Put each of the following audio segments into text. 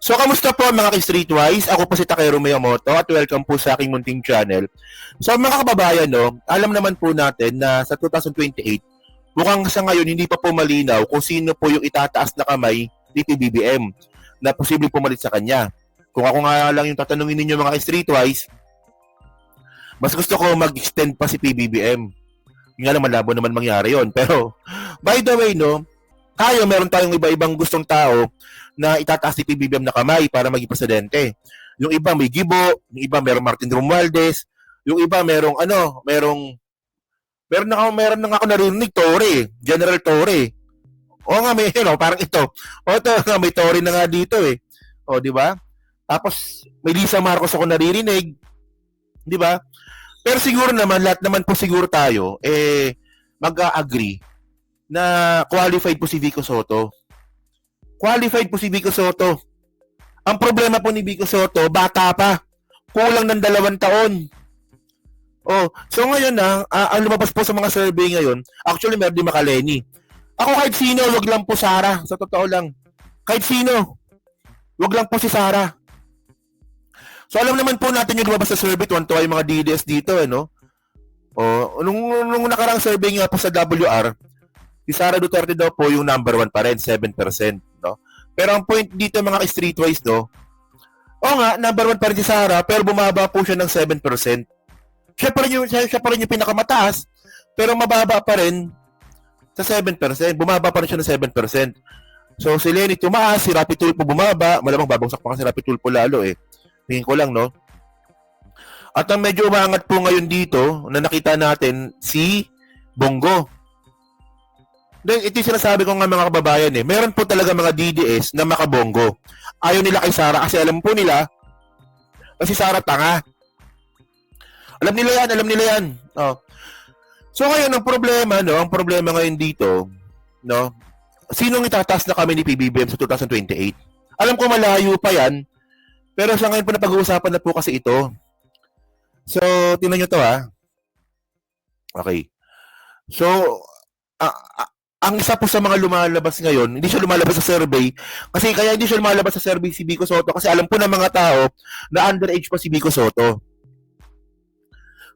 So, kamusta po mga ka-Streetwise? Ako po si Takeru Miyamoto at welcome po sa aking munting channel. So, mga kababayan, no, alam naman po natin na sa 2028, mukhang sa ngayon hindi pa po malinaw kung sino po yung itataas na kamay ni PBBM na posibleng pumalit sa kanya. Kung ako nga lang yung tatanungin ninyo mga ka-Streetwise, mas gusto ko mag-extend pa si PBBM. Yung nga lang malabo naman mangyari yon. Pero, by the way, no, meron tayong iba-ibang gustong tao na itataas si PBBM na kamay para maging presidente. Yung iba may Gibo, yung iba merong Martin Romualdez, yung iba merong meron na ako narinig Torre, General Torre. O nga may parang ito. O ito nga may Torre na nga dito eh. O di ba? Tapos may Lisa Marcos ako naririnig. Di ba? Pero siguro naman lahat naman po siguro tayo mag-agree na qualified po si Vico Soto. Qualified po si Vico Soto. Ang problema po ni Vico Soto, bata pa. Kulang ng 2 taon. Oh, so ngayon ang lumabas po sa mga survey ngayon, actually meron din Makaleni. Ako kahit sino, wag lang po Sara. Sa totoo lang. Kahit sino, wag lang po si Sara. So alam naman po natin yung lumabas sa survey, tuwan-tuwa yung mga DDS dito, no? Oh, nung nakarang survey nga po sa WR, si Sara Duterte daw po yung number 1 pa rin, 7%. No? Pero ang point dito mga streetwise, no? O nga, number 1 pa rin si Sara, pero bumaba po siya ng 7%. Siya pa rin yung pinakamataas, pero mababa pa rin sa 7%. Bumaba pa rin siya ng 7%. So si Lenny tumaas, si Rapi Tulfo bumaba, malamang babagsak pa kasi si Rapi Tulfo lalo eh. Tingin ko lang, no? At ang medyo umangat po ngayon dito, na nakita natin, si Bongo. Ito yung sinasabi ko nga mga kababayan eh. Meron po talaga mga DDS na makabonggo. Ayaw nila kay Sara kasi alam po nila na si Sara tanga. Alam nila yan. Oh. So ngayon ang problema ngayon dito, no? Sinong itataas na kami ni PBBM sa 2028? Alam ko malayo pa yan, pero sa ngayon po napag-uusapan na po kasi ito. So, tingnan nyo to Okay. So, ang isa po sa mga lumalabas ngayon, hindi siya lumalabas sa survey, kasi kaya hindi siya lumalabas sa survey si Vico Soto, kasi alam po ng mga tao na underage pa si Vico Soto.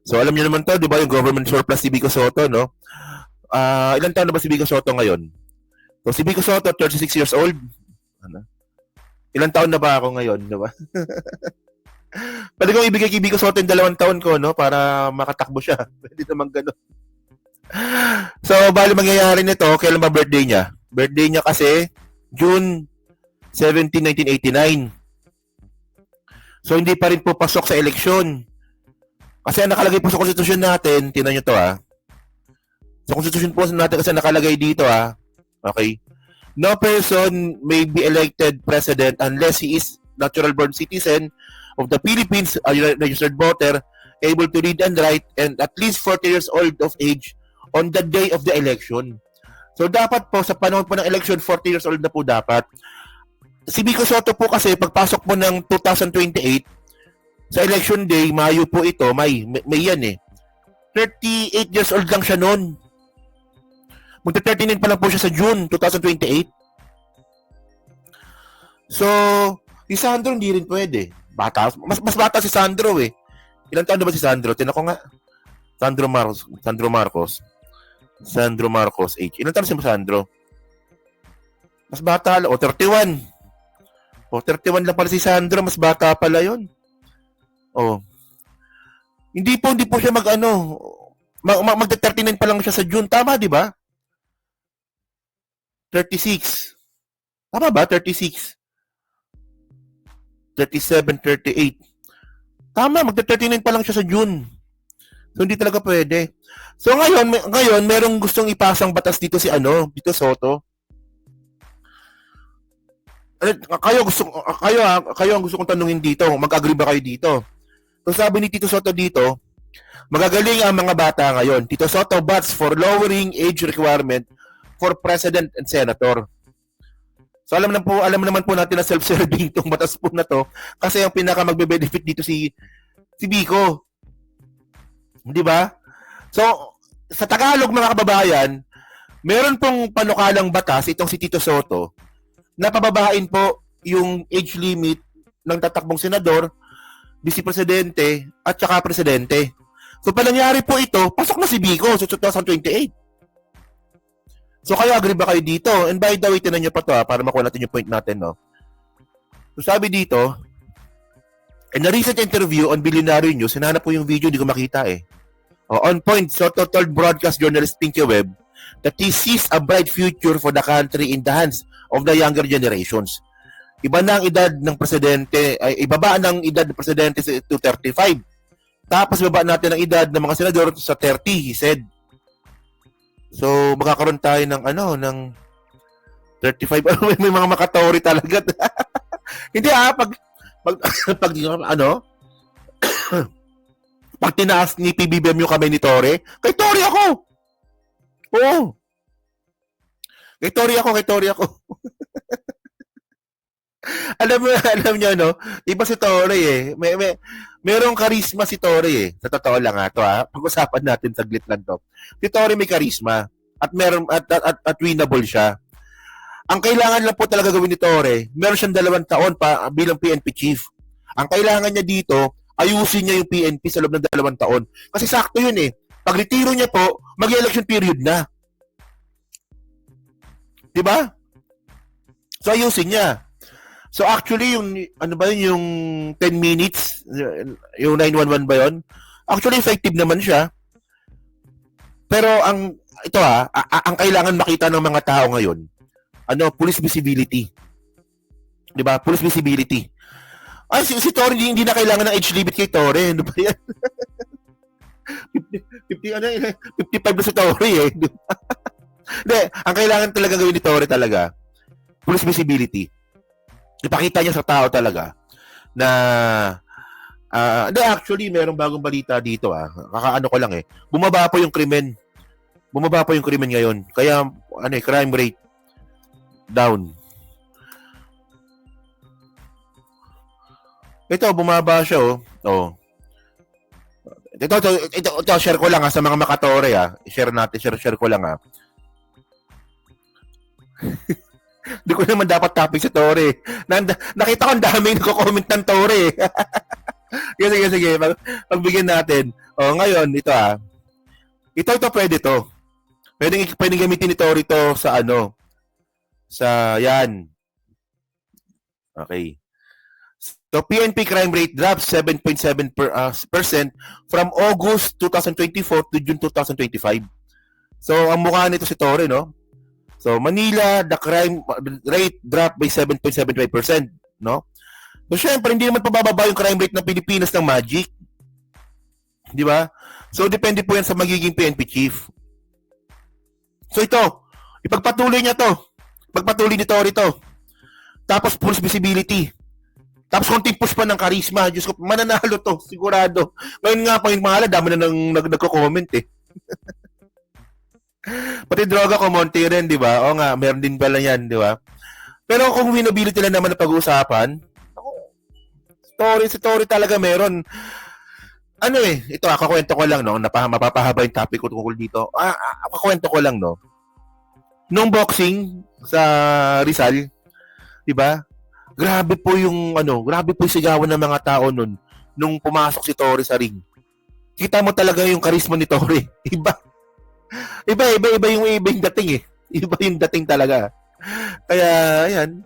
So alam niyo naman to, di ba, yung government surplus si Vico Soto, no? Ilan taon na ba si Vico Soto ngayon? So si Vico Soto, 36 years old. Ano? Ilan taon na ba ako ngayon, di ba? Pwede kong ibigay kay Vico Soto yung 2 taon ko, no? Para makatakbo siya. Pwede naman gano'n. So, bali mangyayari nito, kailan ba birthday niya? Birthday niya kasi June 17, 1989. So, hindi pa rin po pasok sa eleksyon. Kasi ang nakalagay po sa konstitusyon natin, tingnan nyo to Sa konstitusyon po natin kasi nakalagay dito Okay. No person may be elected president unless he is natural born citizen of the Philippines, a registered voter, able to read and write, and at least 40 years old of age on the day of the election. So dapat po sa panahon po ng election, 40 years old na po dapat. Si Vico Soto po kasi pagpasok po ng 2028 sa election day, Mayo po ito, May yan 38 years old lang siya noon. Magta-39 pa lang po siya sa June 2028. So, si Sandro hindi rin pwede. Mas bata si Sandro eh. Ilang taon na ba si Sandro? Tinan ko nga. Sandro Marcos age. Ilang taon si Sandro? Mas bata lang. 31. 31 lang pala si Sandro. Mas bata pala yun. Hindi po siya magta-39 pa lang siya sa June. Tama, di ba? 36. Tama ba? 36. 37, 38. Tama, magta-39 pa lang siya sa June. So, hindi talaga pwede. So, ngayon merong gustong ipasang batas dito si Vico Soto. Kayo ang gusto kong tanungin dito. Mag-agree ba kayo dito? So, sabi ni Tito Soto dito, magagaling ang mga bata ngayon. Tito Soto bats for lowering age requirement for president and senator. So alam naman po natin na self-serving itong batas po na to kasi ang pinaka magbe-benefit dito si Vico. Di ba? So sa Tagalog mga kababayan, meron pong panukalang batas itong si Tito Soto na pababain po yung age limit ng tatakbong senador, vice presidente, at saka presidente. So, pa nangyari po ito, pasok na si Vico sa 2028. So, kayo agree ba kayo dito? And by the way, tinan nyo pa to para makuha natin yung point natin, no? So, sabi dito, in a recent interview on Billionaire News, hinanap po yung video, hindi ko makita eh. On point, Soto told broadcast journalist Pinky Webb that he sees a bright future for the country in the hands of the younger generations. Iba na ang edad ng presidente, ay ibaba ng edad ng presidente to 35. Tapos ibaba natin ang edad ng mga senador sa 30, he said. So, magkakaroon tayo ng ng 35. May mga makatori talaga. Hindi pag pag tinaas ni PBBM yung kamay ni Tore, kay Tore ako. Oo. Kay Tore ako. alam niyo no, iba si Tore eh. Merong karisma si Tore eh. Sa totoo lang to Pag-usapan natin saglit lang to. Si Tore may karisma at at winnable siya. Ang kailangan lang po talaga gawin ni Tore, meron siyang 2 taon pa bilang PNP chief. Ang kailangan niya dito, ayusin niya yung PNP sa loob ng 2 taon. Kasi sakto yun eh. Pag retiro niya po, mag-election period na. Diba? So ayusin niya. So actually, yung yung 10 minutes, yung 911 ba yun? Actually, effective naman siya. Pero ang kailangan makita ng mga tao ngayon, police visibility. Diba? Police visibility. Ay, si Tore hindi na kailangan ng age limit kay Tore. Ano ba yan? 55 na si Tore eh. Hindi, ang kailangan talaga gawin ni Tore talaga, police visibility. Ipakita niya sa tao talaga na actually, merong bagong balita dito Kakaano ko lang eh. Bumaba po yung krimen ngayon. Kaya, crime rate down. Ito, bumaba siya Ito, share ko lang sa mga makatore share ko lang Hindi ko naman dapat topic si Tore. Nakita ko ang dami nagko-comment ng Tore. Sige. Pagbigyan natin. Ngayon, ito Ito pwede to. Pwedeng gamitin ni Tore ito sa sa yan. Okay. So, PNP crime rate drops 7.7% from August 2024 to June 2025. So, ang mukha nito si Tore, no? So, Manila, the crime rate dropped by 7.75%, no? So, syempre, hindi naman pababa yung crime rate ng Pilipinas ng magic. Di ba? So, depende po yan sa magiging PNP chief. So, ito, ipagpatuloy niya to. Ipagpatuloy ni Tore to. Tapos, police visibility. Tapos, konting push pa ng karisma. Diyos ko, mananalo to, sigurado. Ngayon nga po, yung mga dami na nagko-comment eh. Pati droga ko, monte rin, di ba? O nga, meron din pala yan, di ba? Pero kung winability lang naman na pag-uusapan, si Tore talaga meron. Ito, kakwento ko lang, no? Mapapahaba yung topic ko tungkol dito. Kakwento ko lang, no? Nung boxing sa Rizal, di ba? Grabe po yung sigawan ng mga tao nun nung pumasok si Tore sa ring. Kita mo talaga yung karisma ni Tore. Iba yung dating eh. Iba yung dating talaga. Kaya, ayan.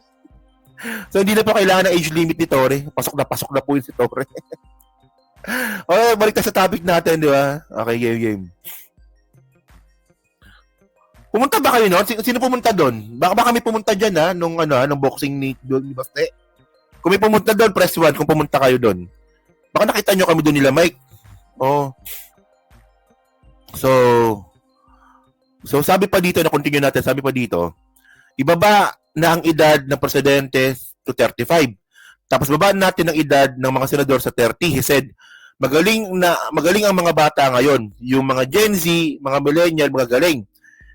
So, hindi na po kailangan ng age limit ni Tore. Pasok na po yun si Tore. Balik tayo sa topic natin, di ba? Okay, game. Pumunta ba kayo noon? Sino pumunta doon? Baka may pumunta dyan, nung boxing ni Baste. Kung may pumunta doon, press 1 kung pumunta kayo doon. Baka nakita nyo kami doon nila, Mike. So, sabi pa dito, na-continue natin, ibaba na ang edad ng presidente to 35. Tapos babaan natin ang edad ng mga senador sa 30. He said, magaling ang mga bata ngayon. Yung mga Gen Z, mga millennial, mga galing.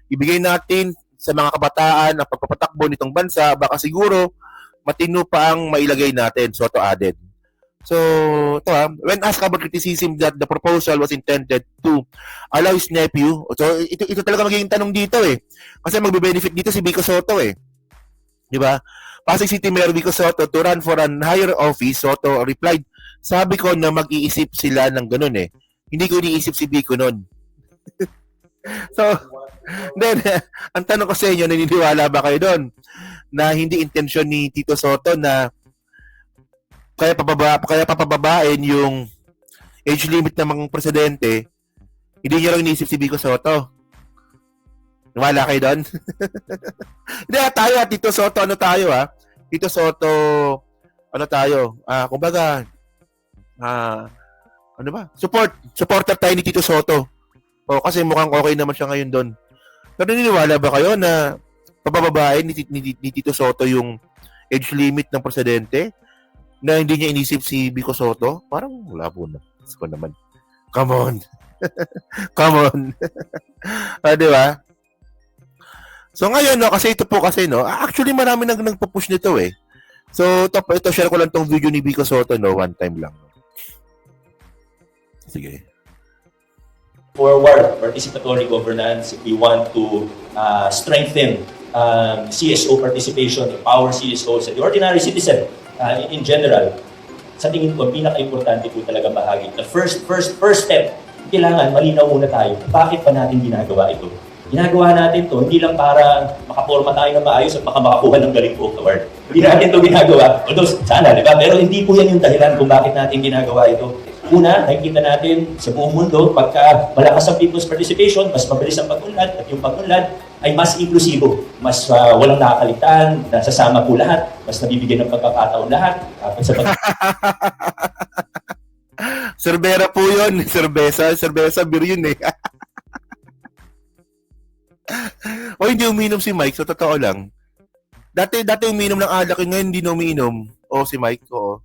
Ibigay natin sa mga kabataan ang pagpapatakbo nitong bansa, baka siguro matino pa ang mailagay natin. So, ito added. So, when asked about criticism that the proposal was intended to allow his nephew, so ito talaga magiging tanong dito eh. Kasi magbe-benefit dito si Vico Soto eh. Di ba? Pasig City Mayor Vico Soto to run for an higher office. Soto replied, sabi ko na mag-iisip sila ng ganun eh. Hindi ko iniisip si Vico nun. So, then, ang tanong ko sa inyo, naniniwala ba kayo doon na hindi intensyon ni Tito Soto na kaya papababain yung age limit ng mga presidente, hindi niya lang iniisip si Vico Soto? Wala kayo doon? Hindi, tayo, Tito Soto, ano tayo, ha? Tito Soto, ano tayo? Kumbaga, ano ba? Supporter tayo ni Tito Soto. O, kasi mukhang okay naman siya ngayon doon. Pero naniniwala ba kayo na pabababain ni Tito Soto yung age limit ng presidente na hindi niya inisip si Vico Soto? Parang wala po na. Ko naman. Come on. Come on. Di ba? So ngayon, no, kasi ito po kasi, no, actually marami nagpo-push nito eh. So, ito share ko lang tong video ni Vico Soto, no, one time lang. Sige. Forward participatory governance, if we want to strengthen CSO participation, empower CSOs, and the ordinary citizen in general, sa tingin ko, pinaka-importante po talaga bahagi. The first step, kailangan malinaw muna tayo. Bakit pa natin ginagawa ito? Ginagawa natin to hindi lang para makaporma tayo ng maayos at makakuha ng galing Book Award. Hindi natin to ginagawa. Although, sana, di ba? Pero hindi po yan yung dahilan kung bakit natin ginagawa ito. Una, nakikita natin sa buong mundo, pagka malakas ang people's participation, mas mabilis ang pag-unlad, at yung pag-unlad ay mas inklusibo, mas walang nakakaligtaan, nasasama po lahat, mas nabibigyan ng pagkakataon lahat. Cervera po yun. Cerveza beer yun eh. O hindi uminom si Mike, so totoo lang. Dati uminom ng alak, ngayon hindi na umiinom. O si Mike, oo.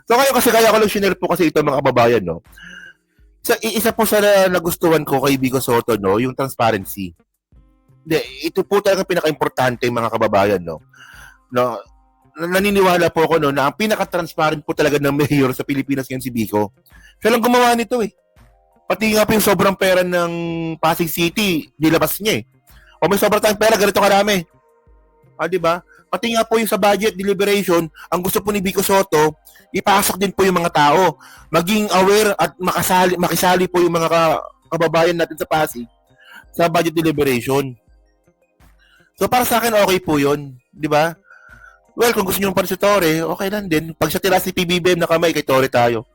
So kaya ko lang shinare po kasi ito mga kababayan, no. Isa po sa nagustuhan ko kay Vico Soto, no, yung transparency. Ito po talaga pinaka-importante mga kababayan, no. No, naniniwala po ako no na ang pinaka-transparent po talaga ng mayor sa Pilipinas ngayon si Vico. Siya lang gumawa nito eh. Pati nga po yung sobrang pera ng Pasig City, nilabas niya eh. O may sobrang tayong pera, ganito karami. Di ba? Pati nga po yung sa budget deliberation, ang gusto po ni Vico Soto, ipasok din po yung mga tao. Maging aware at makisali po yung mga kababayan natin sa Pasig sa budget deliberation. So para sa akin, okay po yun. Di ba? Well, kung gusto nyo pa si Torre, okay lang din. Pag sa tira si PBBM na kamay, kay Torre tayo.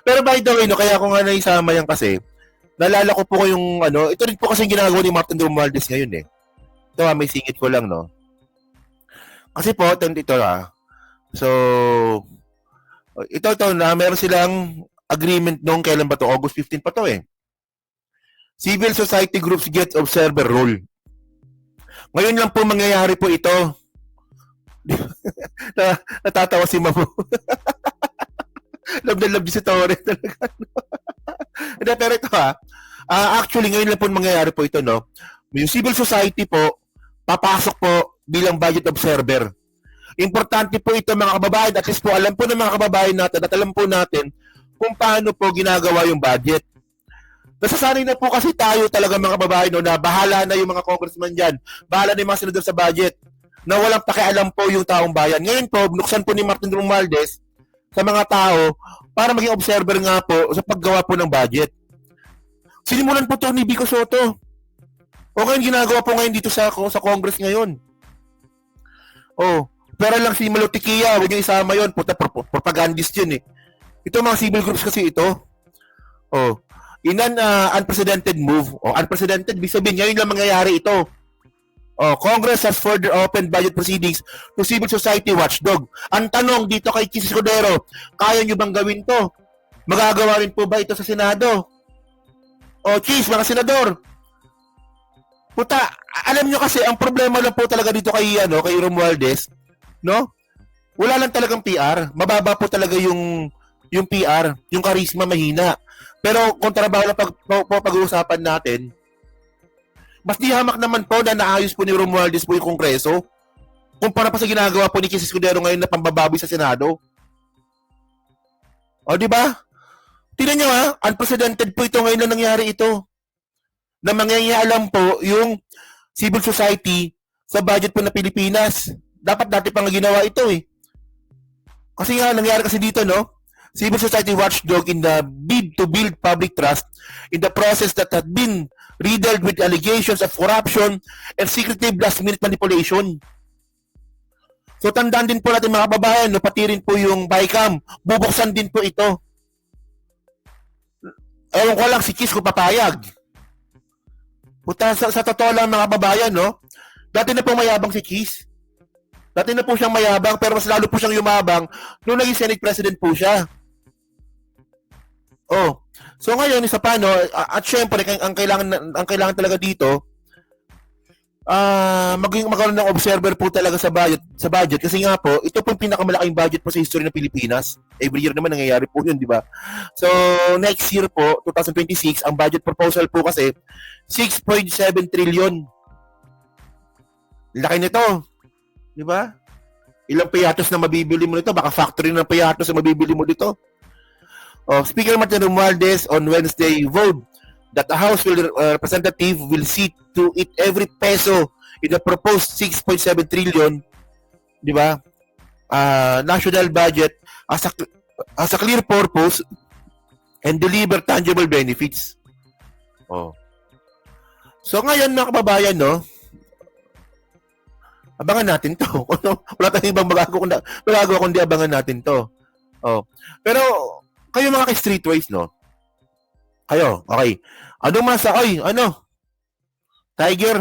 Pero by the way, no, kaya ko nga naisama yan kasi, naalala ko po yung, ito rin po kasi ginagawa ni Martin Romualdez ngayon eh. Ito may singit ko lang, no. Kasi po, ito So, ito na meron silang agreement noong kailan ba to? August 15 pa to eh. Civil society groups get observer role. Ngayon lang po mangyayari po ito. Natatawa si Mamu. Love na love si Torre talaga. Hindi, pero ito actually ngayon lang po mangyayari po ito, no. Yung civil society po, papasok po bilang budget observer. Importante po ito mga kababayan. At least po alam po ng mga kababayan natin at alam po natin kung paano po ginagawa yung budget. Nasasanay na po kasi tayo talaga mga kababayan no, na bahala na yung mga congressman dyan. Bahala na yung mga senador sa budget na walang pakialam po yung taong bayan. Ngayon po, binuksan po ni Martin Romualdez sa mga tao para maging observer nga po sa paggawa po ng budget. Sinimulan po ito ni Vico Soto. O ngayon ginagawa po ngayon dito sa Congress ngayon. Pero lang si Malutikia, huwag niyo isama yun. Puta, propagandist yun eh. Ito mga civil groups kasi ito. In an unprecedented move. Unprecedented, ibig sabihin, ngayon lang mangyayari ito. Congress has further opened budget proceedings to civil society watchdog. Ang tanong dito kay Chis Escudero, kaya nyo bang gawin to? Magagawa rin po ba ito sa Senado? Chis, mga senador. Puta, alam nyo kasi, ang problema lang po talaga dito kay Romualdez, no? Wala lang talagang PR. Mababa po talaga yung PR, yung charisma mahina. Pero kung trabaho lang pag-uusapan natin, mas di hamak naman po na naayos po ni Romualdez po yung Kongreso kumpara pa sa ginagawa po ni Chis Escudero ngayon na pambababoy sa Senado. Di ba? Tingnan nyo unprecedented po ito ngayon na nangyari ito. Na mangyayalam po yung civil society sa budget po na Pilipinas. Dapat dati pang ginawa ito eh. Kasi nga, nangyari kasi dito, no? Civil society watchdog in the bid to build public trust in the process that had been riddled with allegations of corruption and secretive last-minute manipulation. So tandaan din po natin mga kababayan, no, pati rin po yung BICAM, bubuksan din po ito. Ewan ko lang si Chis kung papayag. Puta, sa totoo lang mga kababayan, no? Dati na po mayabang si Chis. Dati na po siyang mayabang, pero mas lalo po siyang yumabang nung naging Senate President po siya. Oh. So ngayon isa pa, no, at syempre ang kailangan talaga dito magkaroon ng observer po talaga sa budget kasi nga po ito po yung pinakamalaking budget po sa history ng Pilipinas. Every year naman nangyayari po 'yun, di ba? So next year po 2026 ang budget proposal po kasi 6.7 trillion. Laki nito. Di ba? Ilang payatos na mabibili mo nito? Baka factory ng payatos na mabibili mo dito. Speaker Martin Romualdez on Wednesday vowed that the House representative will see to it every peso in the proposed 6.7 trillion, di ba? National budget as a clear purpose and deliver tangible benefits. So ngayon mga kababayan, no? Abangan natin to. Wala tayong ibang magagawa kundi abangan natin to. Pero kayo mga ka-streetways, no? Kayo, okay. Tiger?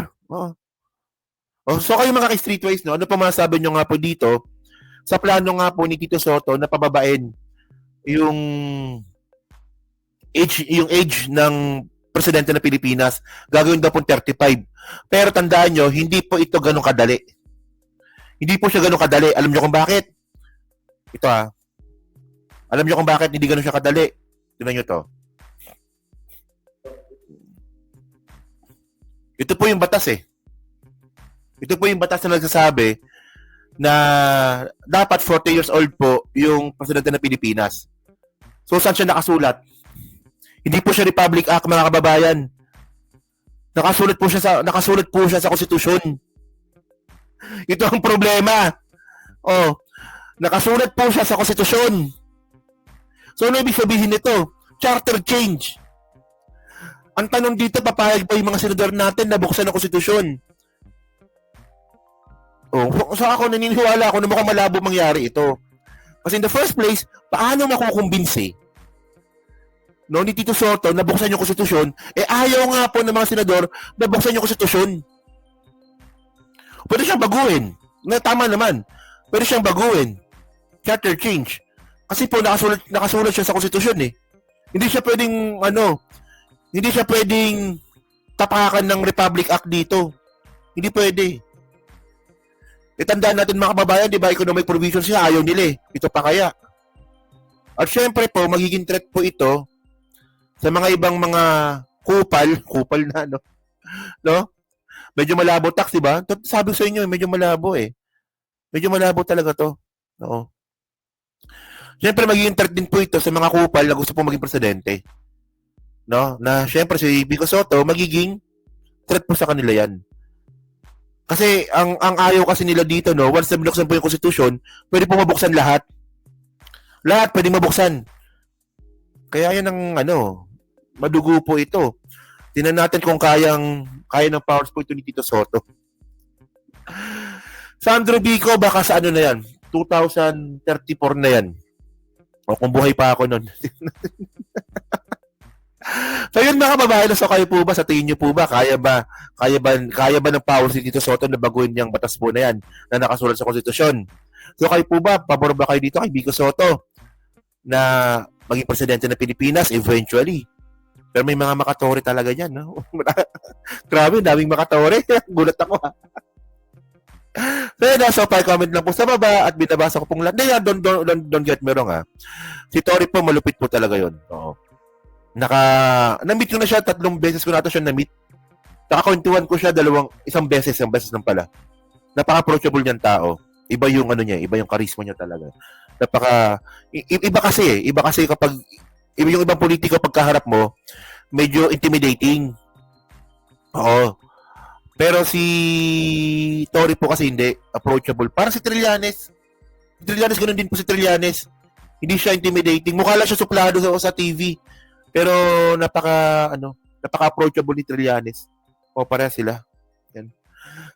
So kayo mga ka-streetways, no? Ano pa masasabi nyo nga po dito sa plano nga po ni Tito Sotto na pababain yung age ng presidente ng Pilipinas. Gagawin daw po 35. Pero tandaan nyo, hindi po ito ganun kadali. Hindi po siya ganun kadali. Alam nyo kung bakit? Ito Alam niyo kung bakit hindi ganun siya kadali? Tingnan niyo to. Ito po yung batas eh. Ito po yung batas na nagsasabi na dapat 40 years old po yung presidente ng Pilipinas. So saan siya nakasulat? Hindi po siya Republic Act, mga kababayan. Nakasulat po siya sa konstitusyon. Ito ang problema. Nakasulat po siya sa konstitusyon. So, ano ibig sabihin nito? Charter change. Ang tanong dito, papayag pa yung mga senador natin na buksan ang konstitusyon. So ako naniniwala ako na mukhang malabo mangyari ito. Kasi in the first place, paano makukumbinsi ni Tito Sotto na buksan yung konstitusyon, ayaw nga po ng mga senador na buksan yung konstitusyon. Pwede siyang baguhin. Tama naman. Pwede siyang baguhin. Charter change. Kasi po nakasulat siya sa konstitusyon eh. Hindi siya pwedeng tapakan ng Republic Act dito. Hindi pwede. Tandaan natin mga kababayan, di ba, economic provisions siya, ayaw nila eh. Ito pa kaya. At syempre po, magiging threat po ito sa mga ibang mga kupal na, no? Medyo malabo tax, di ba? Sabi ko sa inyo, medyo malabo eh. Medyo malabo talaga to. No? Siyempre, magiging threat din po ito sa mga kupal na gusto pong maging presidente. No? Na siyempre, si Vico Sotto, magiging threat po sa kanila yan. Kasi, ang ayaw kasi nila dito, no, once na binuksan po yung konstitusyon, pwede po mabuksan lahat. Lahat pwede mabuksan. Kaya yan ang, madugo po ito. Tingnan natin kung kaya ng powers po ito ni Tito Sotto. Sandro Vico, baka sa na yan? 2034 na yan. O kung buhay pa ako nun. So yun mga kababayan, so kayo po ba, sa tingin nyo po ba, kaya ba ng powers ni Tito Sotto na baguhin niyang batas po na yan na nakasulat sa konstitusyon? So kayo po ba, pabor ba kayo dito kay Vico Sotto na maging presidente ng Pilipinas eventually? Pero may mga makatore talaga yan, no? Grabe, daming makatore. Gulat ako, ha? So pa-comment lang po sa baba at binabasa ko pong lahat. Don't get me wrong, ha? Si Tory po, malupit po talaga yun. Oo. Na-meet ko na siya, 3 beses ko na ito siya na-meet. Nakakwentuhan ko siya isang beses lang pala. Napaka-approachable niyang tao. Iba yung iba yung charisma niya talaga. Iba kasi kapag yung ibang politiko pagkaharap mo, medyo intimidating. Oo. Pero si Tory po kasi hindi approachable. Parang si Trillanes. Si Trillanes, ganun din po si Trillanes. Hindi siya intimidating. Mukha lang siya suplado sa TV. Pero napaka-approachable ni Trillanes. O, pareha sila. Yan.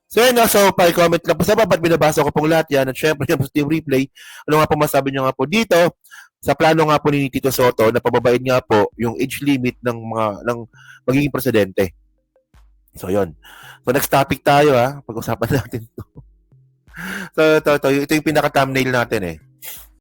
So, yun, so, pa-comment lang po sa baba at binabasa ko pong lahat yan. At syempre, yung team replay, ano nga po masabi nyo nga po dito, sa plano nga po ni Tito Soto, na pababain nga po yung age limit ng magiging presidente. So, yun. So, next topic tayo, ha. Pag-usapan natin to. So, ito yung pinaka-thumbnail natin, eh.